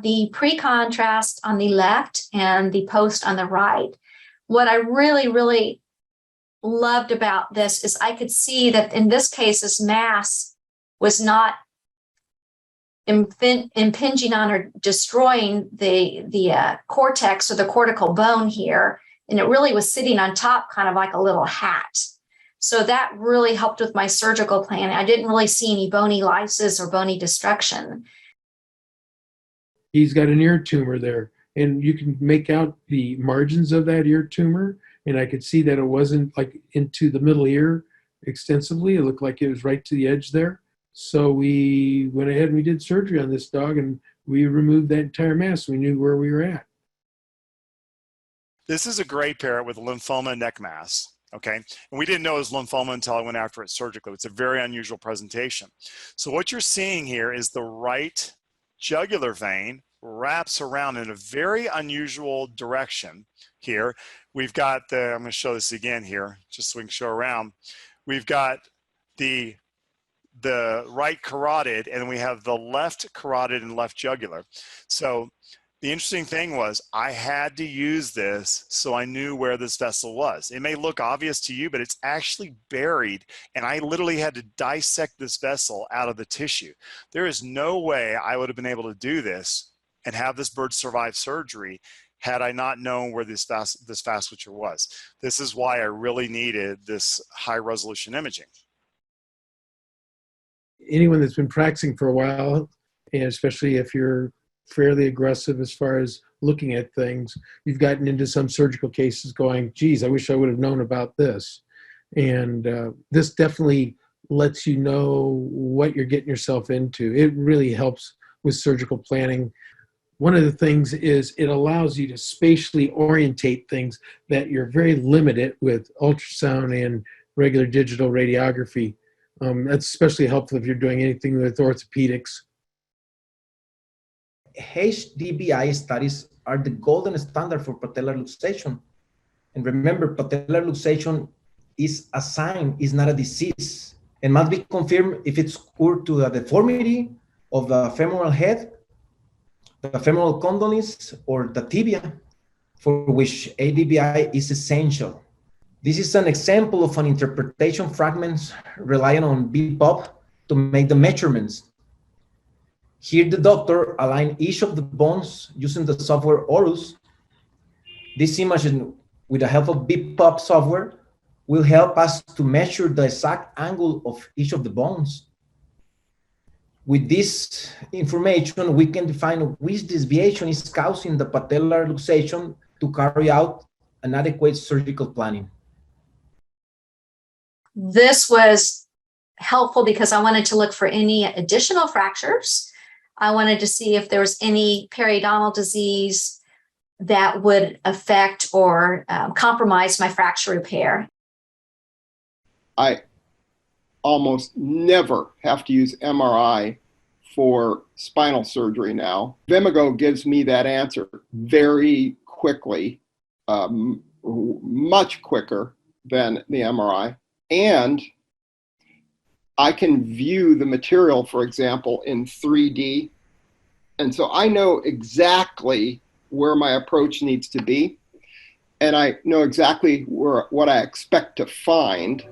have the pre-contrast on the left and the post on the right. What I really, really loved about this is I could see that in this case, this mass was not impinging on or destroying the cortex or the cortical bone here. And it really was sitting on top, kind of like a little hat. So that really helped with my surgical plan. I didn't really see any bony lysis or bony destruction. He's got an ear tumor there, and you can make out the margins of that ear tumor. And I could see that it wasn't like into the middle ear extensively. It looked like it was right to the edge there. So we went ahead and we did surgery on this dog, and we removed that entire mass. We knew where we were at. This is a gray parrot with lymphoma neck mass. Okay, and we didn't know it was lymphoma until I went after it surgically. It's a very unusual presentation. So what you're seeing here is the right jugular vein wraps around in a very unusual direction here. We've got the, I'm going to show this again here, just so we can show around. We've got the right carotid, and we have the left carotid and left jugular. So the interesting thing was I had to use this so I knew where this vessel was. It may look obvious to you, but it's actually buried, and I literally had to dissect this vessel out of the tissue. There is no way I would have been able to do this and have this bird survive surgery had I not known where this vasculature was. This is why I really needed this high resolution imaging. Anyone that's been practicing for a while, and especially if you're fairly aggressive as far as looking at things, you've gotten into some surgical cases going, geez, I wish I would have known about this. And this definitely lets you know what you're getting yourself into. It really helps with surgical planning. One of the things is it allows you to spatially orientate things that you're very limited with ultrasound and regular digital radiography. That's especially helpful if you're doing anything with orthopedics. HDVI studies are the golden standard for patellar luxation. And remember, patellar luxation is a sign, is not a disease, and must be confirmed if it's occurred to the deformity of the femoral head, the femoral condylis, or the tibia, for which HDVI is essential. This is an example of an interpretation fragments relying on BPOP to make the measurements. Here, the doctor aligned each of the bones using the software Horus. This image, with the help of BPOP software, will help us to measure the exact angle of each of the bones. With this information, we can define which deviation is causing the patellar luxation to carry out an adequate surgical planning. This was helpful because I wanted to look for any additional fractures. I wanted to see if there was any periodontal disease that would affect or compromise my fracture repair. I almost never have to use MRI for spinal surgery now. Vimago gives me that answer very quickly, much quicker than the MRI. And I can view the material, for example, in 3D. And so I know exactly where my approach needs to be. And I know exactly what I expect to find.